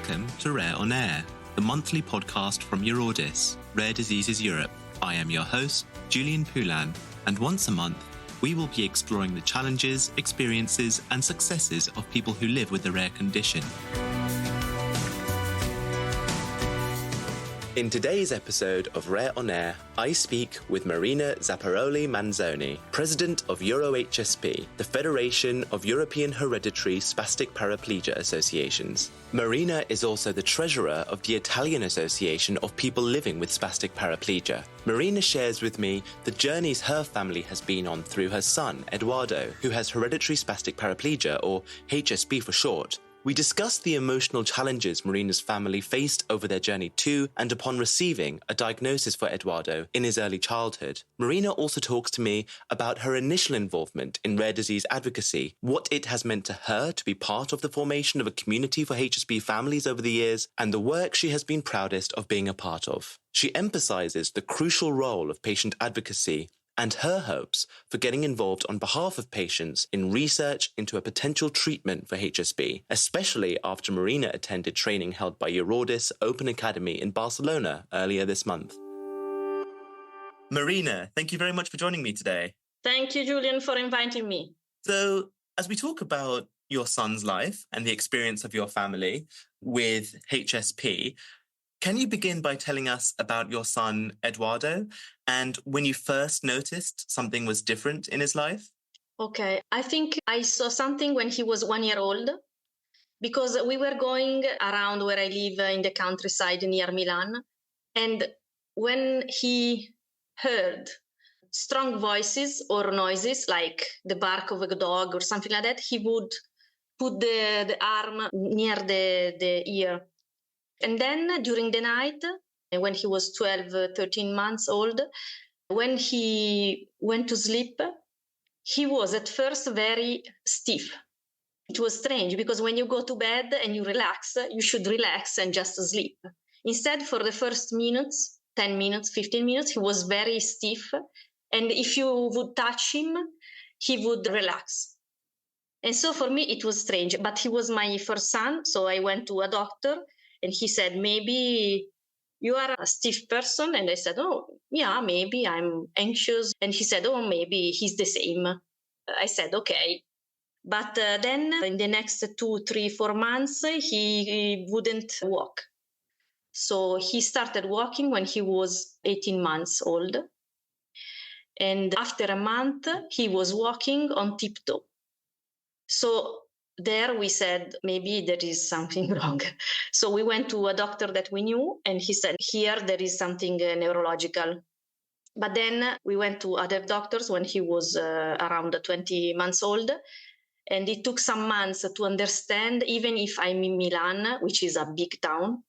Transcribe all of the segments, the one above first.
Welcome to Rare on Air, the monthly podcast from EURORDIS, Rare Diseases Europe. I am your host, Julian Poulan, and once a month, we will be exploring the challenges, experiences, and successes of people who live with the rare condition. In today's episode of Rare on Air, I speak with Marina Zapparoli Manzoni, President of EuroHSP, the Federation of European Hereditary Spastic Paraplegia Associations. Marina is also the Treasurer of the Italian Association of People Living with Spastic Paraplegia. Marina shares with me the journeys her family has been on through her son, Edoardo, who has hereditary spastic paraplegia, or HSP for short. We discuss the emotional challenges Marina's family faced over their journey to and upon receiving a diagnosis for Edoardo in his early childhood. Marina also talks to me about her initial involvement in rare disease advocacy, what it has meant to her to be part of the formation of a community for HSP families over the years, and the work she has been proudest of being a part of. She emphasizes the crucial role of patient advocacy and her hopes for getting involved on behalf of patients in research into a potential treatment for HSP, especially after Marina attended training held by EURORDIS Open Academy in Barcelona earlier this month. Marina, thank you very much for joining me today. Thank you, Julian, for inviting me. So, as we talk about your son's life and the experience of your family with HSP, can you begin by telling us about your son, Edoardo, and when you first noticed something was different in his life? Okay, I think I saw something when he was 1 year old, because we were going around where I live in the countryside near Milan. And when he heard strong voices or noises like the bark of a dog or something like that, he would put the arm near the ear. And then during the night, when he was 12, 13 months old, when he went to sleep, he was at first very stiff. It was strange because when you go to bed and you relax, you should relax and just sleep. Instead, for the first minutes, 10 minutes, 15 minutes, he was very stiff. And if you would touch him, he would relax. And so for me, it was strange. But he was my first son, so I went to a doctor. And he said, maybe you are a stiff person. And I said, oh, yeah, maybe I'm anxious. And he said, oh, maybe he's the same. I said, okay. But then in the next 2, 3, 4 months, he wouldn't walk. So he started walking when he was 18 months old. And after a month, he was walking on tiptoe. So there we said, maybe there is something wrong. So we went to a doctor that we knew, and he said, here there is something neurological. But then we went to other doctors when he was around 20 months old. And it took some months to understand, even if I'm in Milan, which is a big town,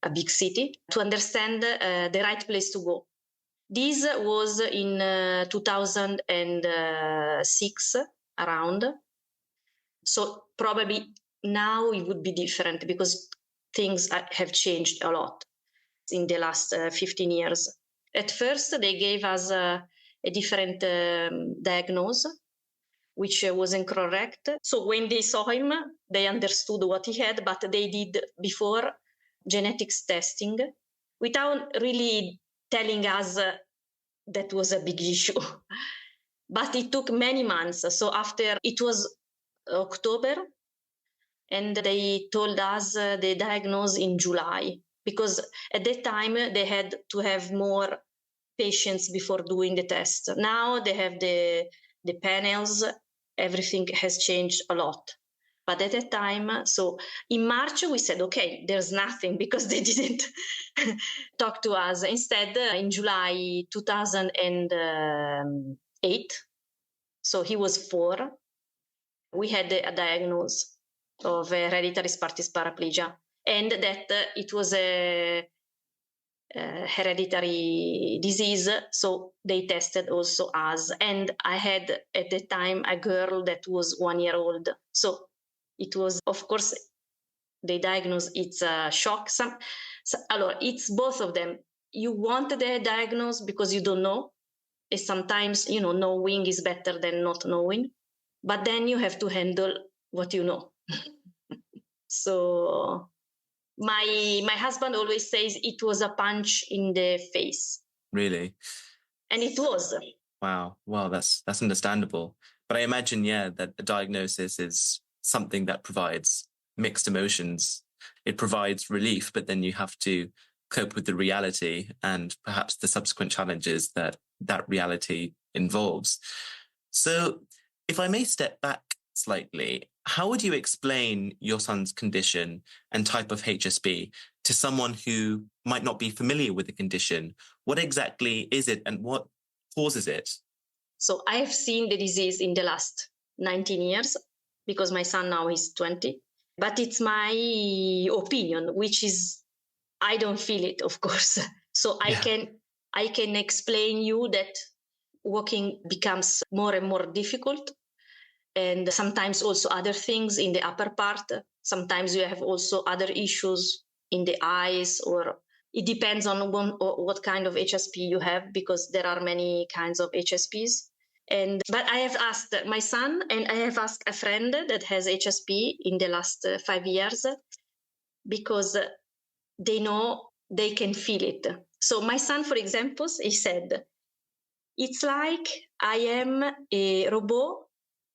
a big city, to understand the right place to go. This was in 2006 around. So probably now it would be different because things have changed a lot in the last 15 years. At first, they gave us a different diagnosis, which wasn't correct. So when they saw him, they understood what he had, but they did before genetics testing without really telling us that was a big issue. But it took many months. So after it was October, and they told us the diagnosis in July, because at that time they had to have more patients before doing the test. Now they have the panels, everything has changed a lot. But at that time, so in March, we said, okay, there's nothing, because they didn't talk to us. Instead, in July 2008, so he was 4, we had a diagnosis of hereditary spastic paraplegia, and that it was a hereditary disease. So they tested also us. And I had at the time a girl that was 1 year old. So it was, of course, they diagnosed, it's a shock. It's both of them. You want the diagnosis because you don't know. And sometimes, knowing is better than not knowing. But then you have to handle what you know. So My husband always says it was a punch in the face. Really? And it was. Wow. Well, that's understandable. But I imagine, that a diagnosis is something that provides mixed emotions. It provides relief, but then you have to cope with the reality and perhaps the subsequent challenges that reality involves. So if I may step back slightly, how would you explain your son's condition and type of HSP to someone who might not be familiar with the condition? What exactly is it and what causes it? So I've seen the disease in the last 19 years because my son now is 20. But it's my opinion, which is, I don't feel it, of course. So I can explain you that walking becomes more and more difficult. And sometimes also other things in the upper part. Sometimes you have also other issues in the eyes, or it depends on what kind of HSP you have, because there are many kinds of HSPs. But I have asked my son, and I have asked a friend that has HSP in the last 5 years, because they know they can feel it. So my son, for example, he said, it's like I am a robot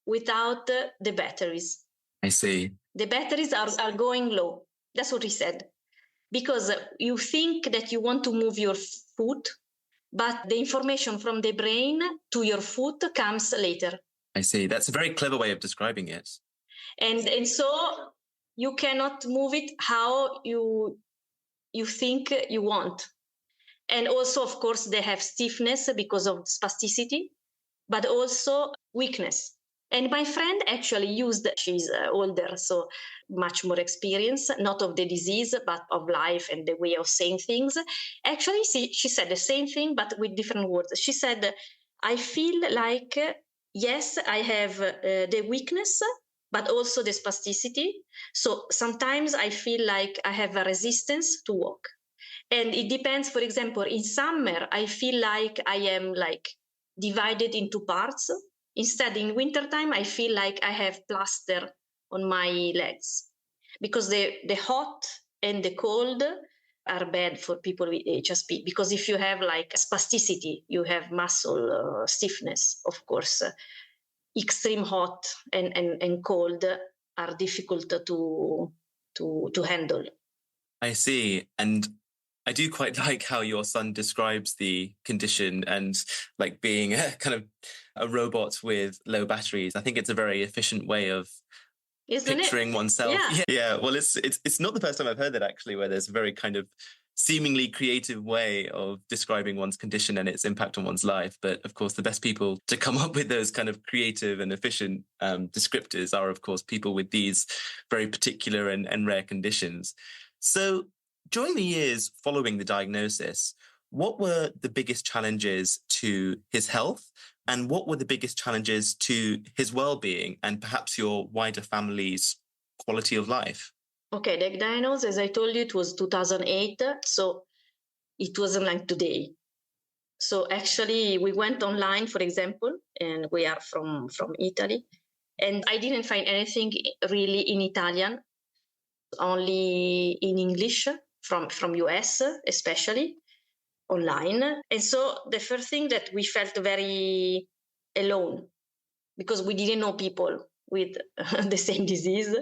without the batteries. I see. The batteries are going low. That's what he said. Because you think that you want to move your foot, but the information from the brain to your foot comes later. I see. That's a very clever way of describing it. And so you cannot move it how you think you want. And also, of course, they have stiffness because of spasticity, but also weakness. And my friend actually used, she's older, so much more experience, not of the disease, but of life and the way of saying things. Actually, she said the same thing, but with different words. She said, I feel like, yes, I have the weakness, but also the spasticity. So sometimes I feel like I have a resistance to walk. And it depends, for example, in summer, I feel like I am like divided into parts. Instead, in wintertime, I feel like I have plaster on my legs, because the hot and the cold are bad for people with HSP, because if you have like spasticity, you have muscle stiffness, of course. Extreme hot and cold are difficult to handle. I see. And I do quite like how your son describes the condition and like being a kind of a robot with low batteries. I think it's a very efficient way of picturing oneself. Yeah. Well, it's not the first time I've heard that, actually, where there's a very kind of seemingly creative way of describing one's condition and its impact on one's life. But of course, the best people to come up with those kind of creative and efficient descriptors are, of course, people with these very particular and rare conditions. So during the years following the diagnosis, what were the biggest challenges to his health, and what were the biggest challenges to his well-being and perhaps your wider family's quality of life? Okay, the diagnosis, as I told you, it was 2008, so it wasn't like today. So actually, we went online, for example, and we are from Italy, and I didn't find anything really in Italian, only in English from US, especially online. And so the first thing that we felt very alone, because we didn't know people with the same disease.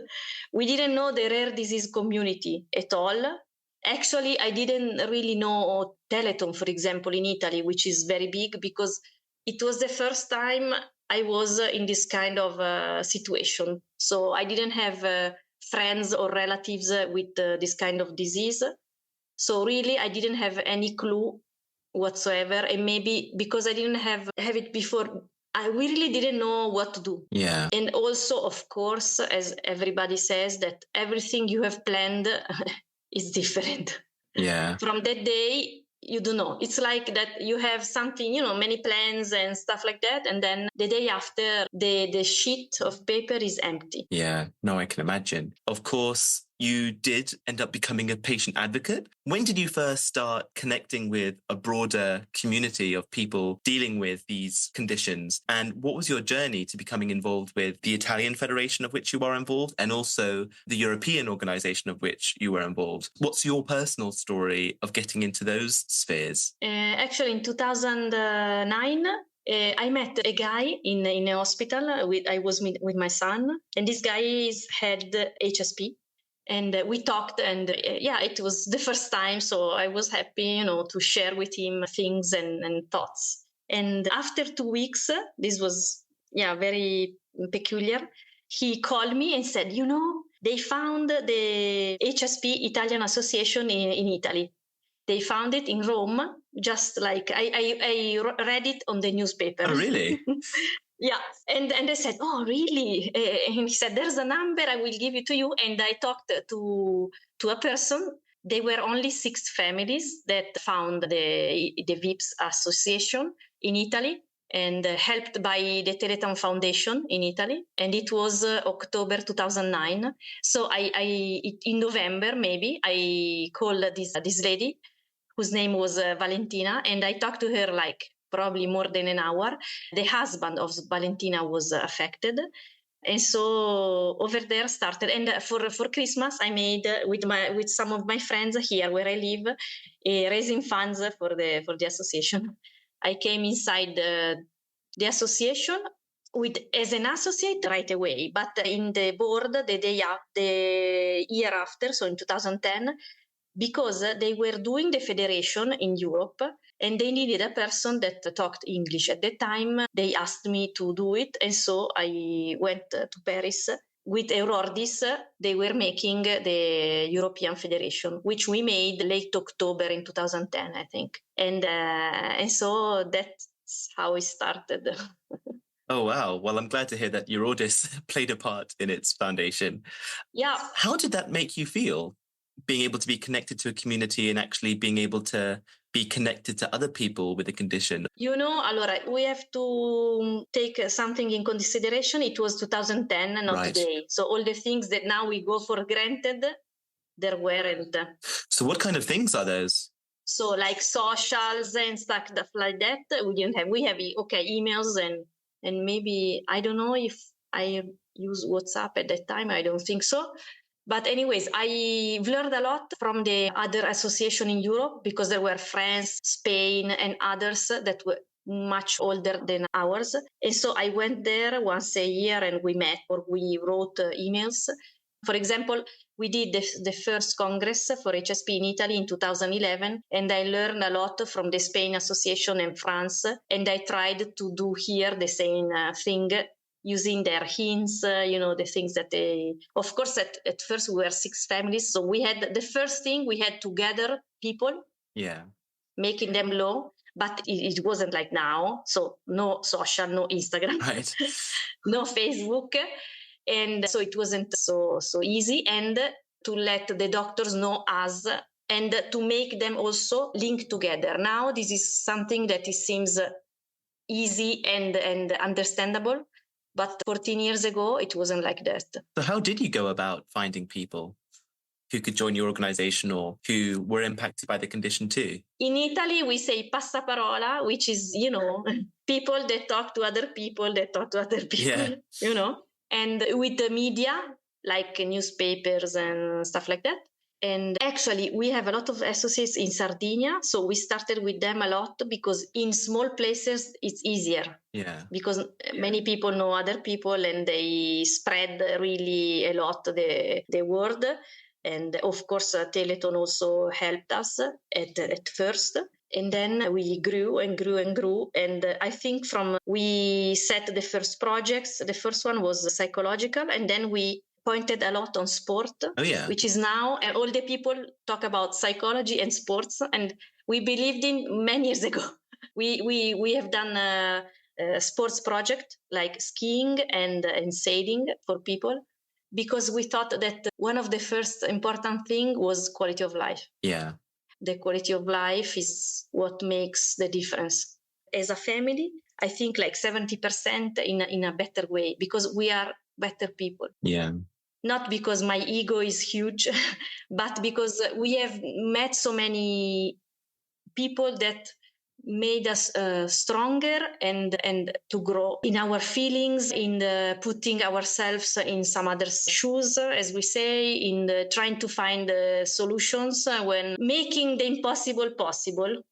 We didn't know the rare disease community at all. Actually, I didn't really know Teleton, for example, in Italy, which is very big, because it was the first time I was in this kind of situation. So I didn't have friends or relatives with this kind of disease. So really, I didn't have any clue whatsoever. And maybe because I didn't have it before, I really didn't know what to do. Yeah. And also, of course, as everybody says, that everything you have planned is different. Yeah. From that day, you don't know. It's like that you have something, many plans and stuff like that. And then the day after, the sheet of paper is empty. Yeah, no, I can imagine. Of course, you did end up becoming a patient advocate. When did you first start connecting with a broader community of people dealing with these conditions? And what was your journey to becoming involved with the Italian Federation of which you are involved and also the European organization of which you were involved? What's your personal story of getting into those spheres? Actually, in 2009, I met a guy in a hospital. I was with my son, and this guy had HSP. And we talked, and it was the first time. So I was happy, to share with him things and thoughts. And after 2 weeks, this was, very peculiar. He called me and said, they found the HSP Italian Association in Italy. They found it in Rome, just like I read it on the newspaper. Oh, really? Yeah. And I said, oh, really? And he said, there's a number, I will give it to you. And I talked to a person. There were only 6 families that found the VIPS Association in Italy and helped by the Teleton Foundation in Italy. And it was October 2009. So in November, maybe, I called this lady whose name was Valentina. And I talked to her like probably more than an hour. The husband of Valentina was affected. And so over there started. And for Christmas, I made with some of my friends here where I live, raising funds for the association. I came inside the association as an associate right away, but in the board the year after, so in 2010, because they were doing the federation in Europe and they needed a person that talked English. At the time, they asked me to do it. And so I went to Paris with EURORDIS. They were making the European Federation, which we made late October in 2010, I think. And so that's how it started. Oh, wow. Well, I'm glad to hear that EURORDIS played a part in its foundation. Yeah. How did that make you feel? Being able to be connected to a community and actually being able to be connected to other people with a condition? Allora, we have to take something in consideration. It was 2010, not Right. today. So all the things that now we go for granted, there weren't. So what kind of things are those? So like socials and stuff like that, we didn't have. We have, emails and maybe, I don't know if I used WhatsApp at that time. I don't think so. But anyways, I've learned a lot from the other association in Europe because there were France, Spain, and others that were much older than ours. And so I went there once a year and we met or we wrote emails. For example, we did the first Congress for HSP in Italy in 2011, and I learned a lot from the Spain Association and France. And I tried to do here the same thing, using their hints, the things that they, of course, at first we were 6 families. So the first thing we had to gather people, making them low, but it wasn't like now. So no social, no Instagram, right. No Facebook. And so it wasn't so easy. And to let the doctors know us and to make them also link together. Now, this is something that it seems easy and understandable. But 14 years ago, it wasn't like that. So how did you go about finding people who could join your organization or who were impacted by the condition too? In Italy, we say passaparola, which is, people that talk to other people that talk to other people, And with the media, like newspapers and stuff like that. And actually, we have a lot of associates in Sardinia. So we started with them a lot because in small places, it's easier. Yeah. Because many people know other people and they spread really a lot the word. And of course, Teleton also helped us at first. And then we grew and grew and grew. And I think we set the first projects. The first one was psychological. And then we pointed a lot on sport, which is now, and all the people talk about psychology and sports. And we believed in many years ago. We have done a sports project like skiing and sailing for people, because we thought that one of the first important thing was quality of life. Yeah. The quality of life is what makes the difference. As a family, I think like 70% in a better way, because we are better people. Yeah. not because my ego is huge, but because we have met so many people that made us stronger and to grow in our feelings, in putting ourselves in some other's shoes, as we say, in trying to find solutions when making the impossible possible.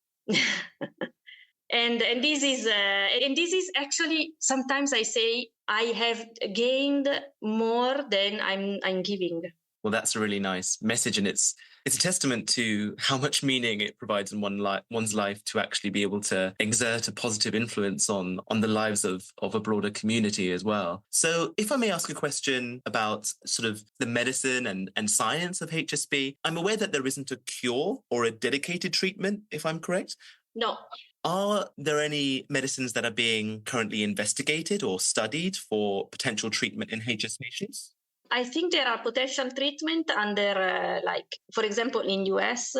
And this is actually, sometimes I say I have gained more than I'm giving. Well, that's a really nice message, and it's a testament to how much meaning it provides in one's life to actually be able to exert a positive influence on the lives of a broader community as well. So if I may ask a question about sort of the medicine and science of HSP, I'm aware that there isn't a cure or a dedicated treatment, if I'm correct. No. Are there any medicines that are being currently investigated or studied for potential treatment in HS patients? I think there are potential treatment under, for example, in US,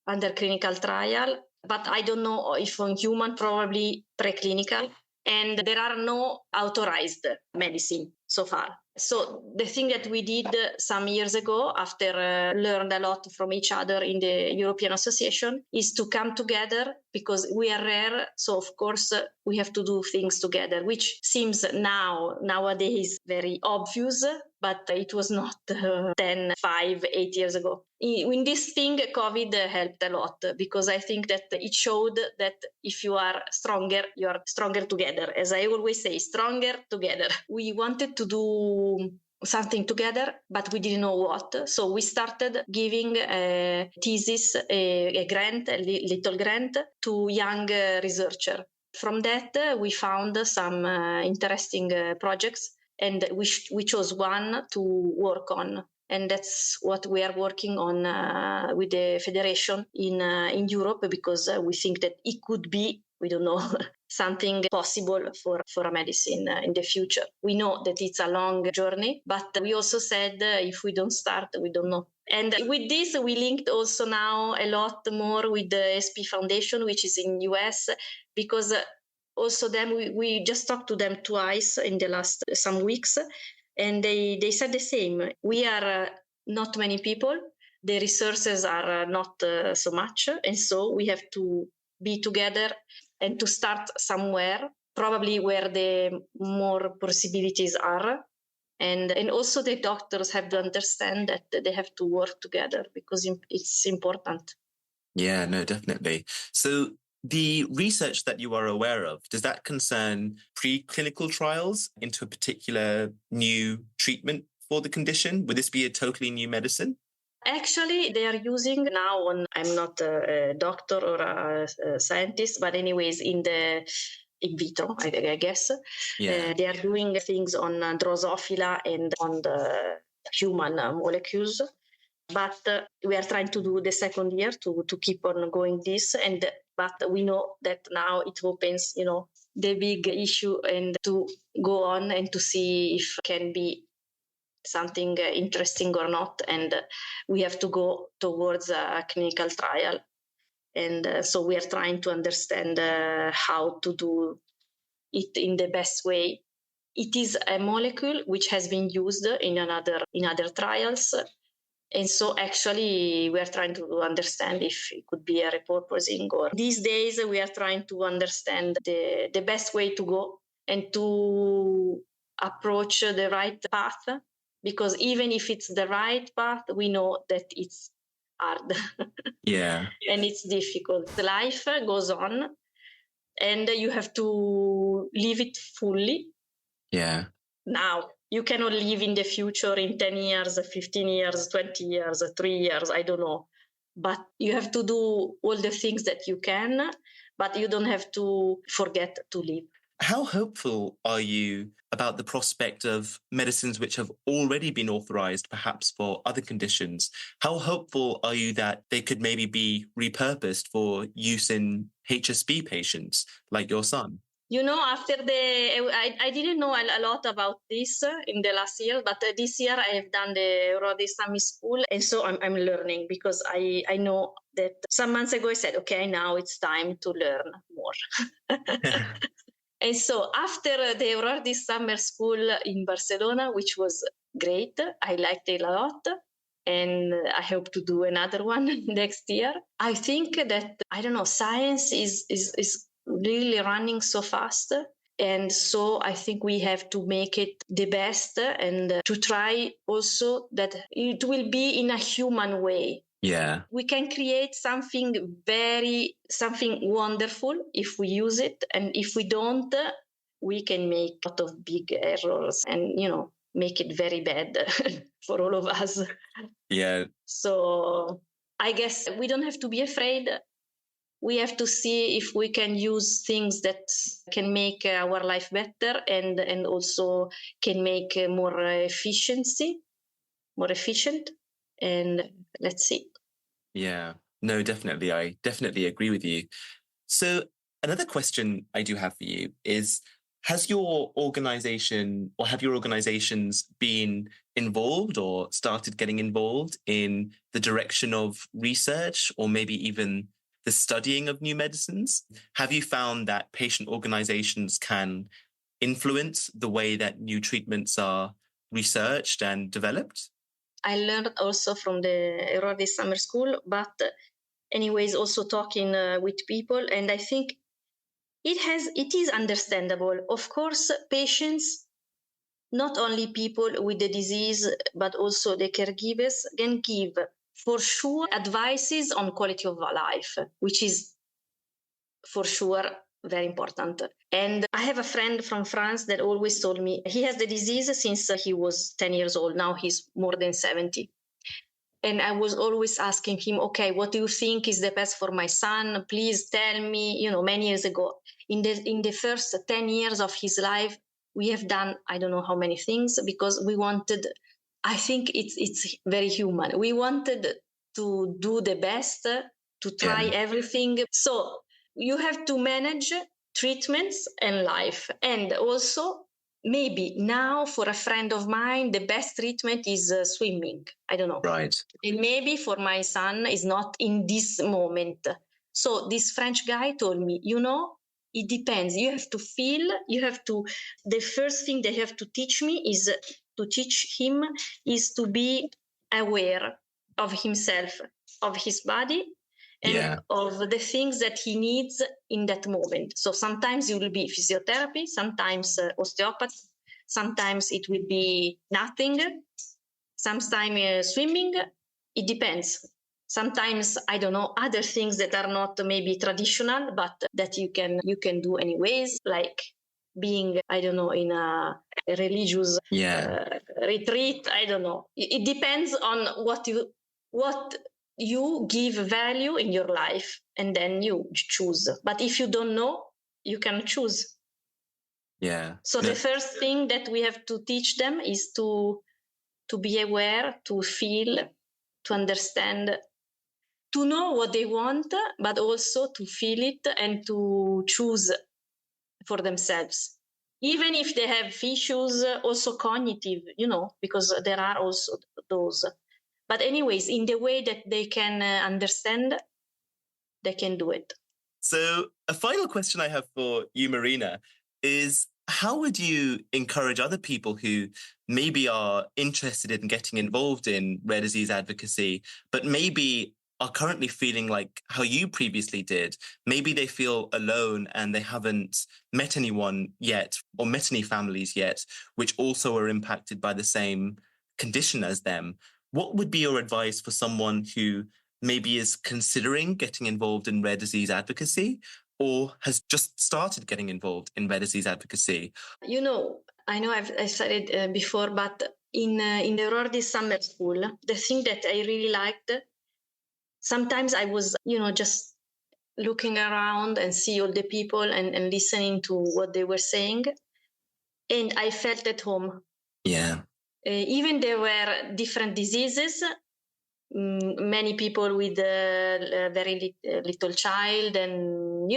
under clinical trial, but I don't know if on human, probably preclinical. And there are no authorized medicine so far. So the thing that we did some years ago, after learned a lot from each other in the European Association, is to come together, because we are rare. So of course we have to do things together, which seems nowadays very obvious, but it was not 10, 5, 8 years ago. In this thing, COVID helped a lot, because I think that it showed that if you are stronger together. As I always say, stronger together. We wanted to do something together, but we didn't know what. So we started giving a thesis, a grant, a little grant to young researchers. From that, we found some interesting projects, and we chose one to work on. And that's what we are working on with the federation in Europe, because we think that it could be, we don't know, something possible for a medicine in the future. We know that it's a long journey, but we also said if we don't start, we don't know. And with this, we linked also now a lot more with the SP Foundation, which is in US, because also them, we just talked to them twice in the last some weeks, and they said the same. We are not many people. The resources are not so much. And so we have to be together and to start somewhere, probably where the more possibilities are. And also the doctors have to understand that they have to work together, because it's important. Yeah, no, definitely. So the research that you are aware of, does that concern preclinical trials into a particular new treatment for the condition? Would this be a totally new medicine? Actually, they are using now I'm not a doctor or a scientist, but anyways, in vitro, I guess. Yeah. They are doing things on Drosophila and on the human molecules. But we are trying to do the second year to keep on going this. But we know that now it opens, the big issue, and to go on and to see if can be something interesting or not. And we have to go towards a clinical trial. And so we are trying to understand how to do it in the best way. It is a molecule which has been used in other trials. And so actually we are trying to understand if it could be a repurposing, or these days we are trying to understand the best way to go and to approach the right path, because even if it's the right path, we know that it's hard. Yeah. And it's difficult. Life goes on and you have to live it fully. Yeah. Now, you cannot live in the future in 10 years, 15 years, 20 years, 3 years, I don't know. But you have to do all the things that you can, but you don't have to forget to live. How hopeful are you about the prospect of medicines which have already been authorized, perhaps for other conditions? How hopeful are you that they could maybe be repurposed for use in HSP patients like your son? After I didn't know a lot about this in the last year, but this year I have done the EURORDIS School, and so I'm learning, because I know that some months ago I said, okay, now it's time to learn more. And so after the EURORDIS Summer School in Barcelona, which was great. I liked it a lot. And I hope to do another one next year. I think that, I don't know, science is really running so fast. And so I think we have to make it the best and to try also that it will be in a human way. Yeah. We can create something wonderful if we use it. And if we don't, we can make a lot of big errors and, make it very bad for all of us. Yeah. So I guess we don't have to be afraid. We have to see if we can use things that can make our life better and also can make more efficient. And let's see. Yeah. No, definitely. I definitely agree with you. So another question I do have for you is, has your organization or have your organizations been involved or started getting involved in the direction of research or maybe even the studying of new medicines? Have you found that patient organizations can influence the way that new treatments are researched and developed? I learned also from the EURORDIS summer school, but anyways, also talking with people. And I think it is understandable. Of course, patients, not only people with the disease, but also the caregivers can give for sure advices on quality of life, which is for sure very important. And I have a friend from France that always told me he has the disease since he was 10 years old. Now he's more than 70. And I was always asking him, okay, what do you think is the best for my son? Please tell me, many years ago. In the first 10 years of his life, we have done, I don't know how many things, because we wanted, I think it's very human. We wanted to do the best, to try everything. So you have to manage treatments and life. And also, maybe now for a friend of mine, the best treatment is swimming. I don't know. Right. And maybe for my son is not in this moment. So this French guy told me, it depends. You have to feel, the first thing they have to teach him is to be aware of himself, of his body, and of the things that he needs in that moment. So sometimes it will be physiotherapy, sometimes osteopathy, sometimes it will be nothing, sometimes swimming. It depends. Sometimes, I don't know, other things that are not maybe traditional, but that you can do anyways, like being, I don't know, in a religious retreat. I don't know. It depends on what you give value in your life, and then you choose. But if you don't know, you can choose. Yeah. So the first thing that we have to teach them is to be aware, to feel, to understand, to know what they want, but also to feel it and to choose for themselves. Even if they have issues, also cognitive, because there are also those. But anyways, in the way that they can understand, they can do it. So a final question I have for you, Marina, is how would you encourage other people who maybe are interested in getting involved in rare disease advocacy, but maybe are currently feeling like how you previously did? Maybe they feel alone and they haven't met anyone yet or met any families yet, which also are impacted by the same condition as them. What would be your advice for someone who maybe is considering getting involved in rare disease advocacy or has just started getting involved in rare disease advocacy? I know I've said it before, but in the EURORDIS summer school, the thing that I really liked, sometimes I was, just looking around and see all the people and listening to what they were saying. And I felt at home. Yeah. Even there were different diseases, many people with a very little child, and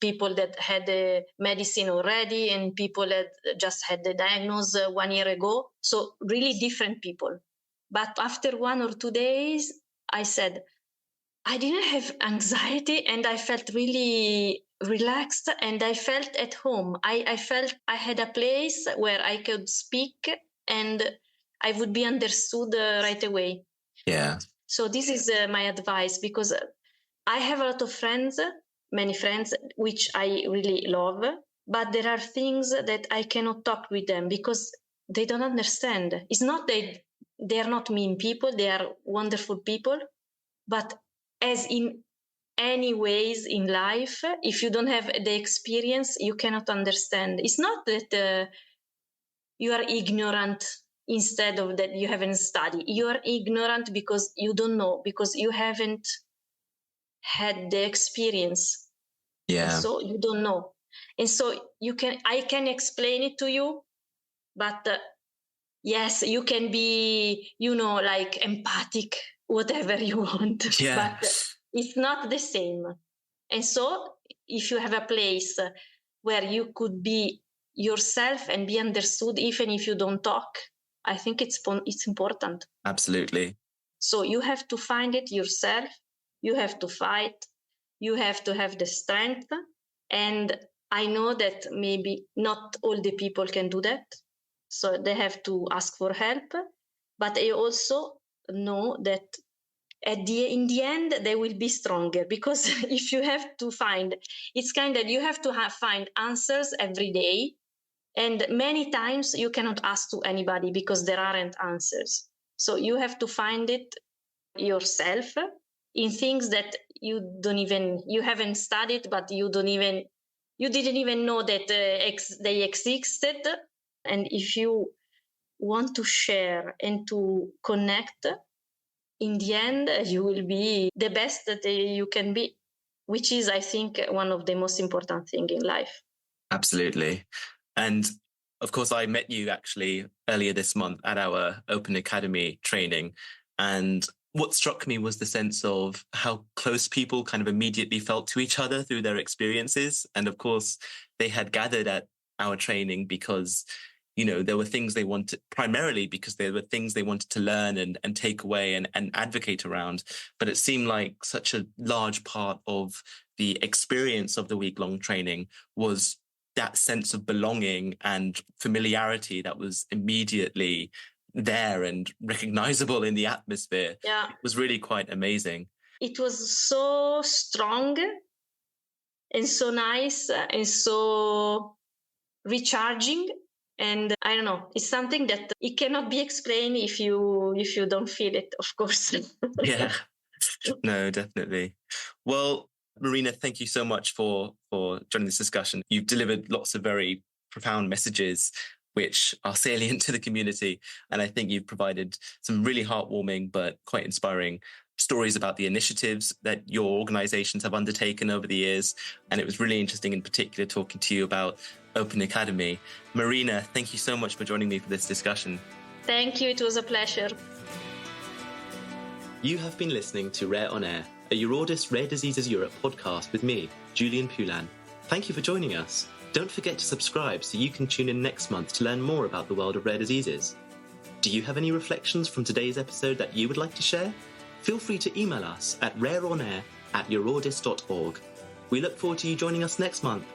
people that had the medicine already, and people that just had the diagnosis 1 year ago. So really different people. But after 1 or 2 days, I said, I didn't have anxiety, and I felt really relaxed, and I felt at home. I felt I had a place where I could speak, and I would be understood right away. Yeah. So this is my advice, because I have a lot of friends, many friends, which I really love, but there are things that I cannot talk with them because they don't understand. It's not that they are not mean people, they are wonderful people, but as in any ways in life, if you don't have the experience, you cannot understand. It's not that you are ignorant instead of that you haven't studied. You are ignorant because you don't know, because you haven't had the experience. Yeah. And so you don't know. And so I can explain it to you, but yes, you can be, like empathic, whatever you want, Yeah. but it's not the same. And so if you have a place where you could be yourself and be understood, even if you don't talk, I think it's important. Absolutely. So you have to find it yourself. You have to fight. You have to have the strength. And I know that maybe not all the people can do that. So they have to ask for help. But I also know that in the end, they will be stronger, because if you have to find, it's kind of, you have to find answers every day. And many times you cannot ask to anybody because there aren't answers. So you have to find it yourself in things that you haven't studied, but you didn't even know that they existed. And if you want to share and to connect, in the end, you will be the best that you can be, which is, I think, one of the most important things in life. Absolutely. And of course, I met you actually earlier this month at our Open Academy training. And what struck me was the sense of how close people kind of immediately felt to each other through their experiences. And of course, they had gathered at our training because, there were things they wanted, primarily because there were things they wanted to learn and take away and advocate around. But it seemed like such a large part of the experience of the week-long training was that sense of belonging and familiarity that was immediately there and recognizable in the atmosphere. Yeah. It was really quite amazing. It was so strong and so nice and so recharging. And I don't know, it's something that it cannot be explained if you don't feel it, of course. Yeah, no, definitely. Well, Marina, thank you so much for joining this discussion. You've delivered lots of very profound messages which are salient to the community. And I think you've provided some really heartwarming but quite inspiring stories about the initiatives that your organizations have undertaken over the years. And it was really interesting in particular talking to you about Open Academy. Marina, thank you so much for joining me for this discussion. Thank you. It was a pleasure. You have been listening to Rare on Air, a EURORDIS Rare Diseases Europe podcast with me, Julian Poulan. Thank you for joining us. Don't forget to subscribe so you can tune in next month to learn more about the world of rare diseases. Do you have any reflections from today's episode that you would like to share? Feel free to email us at rareonair@eurordis.org. We look forward to you joining us next month.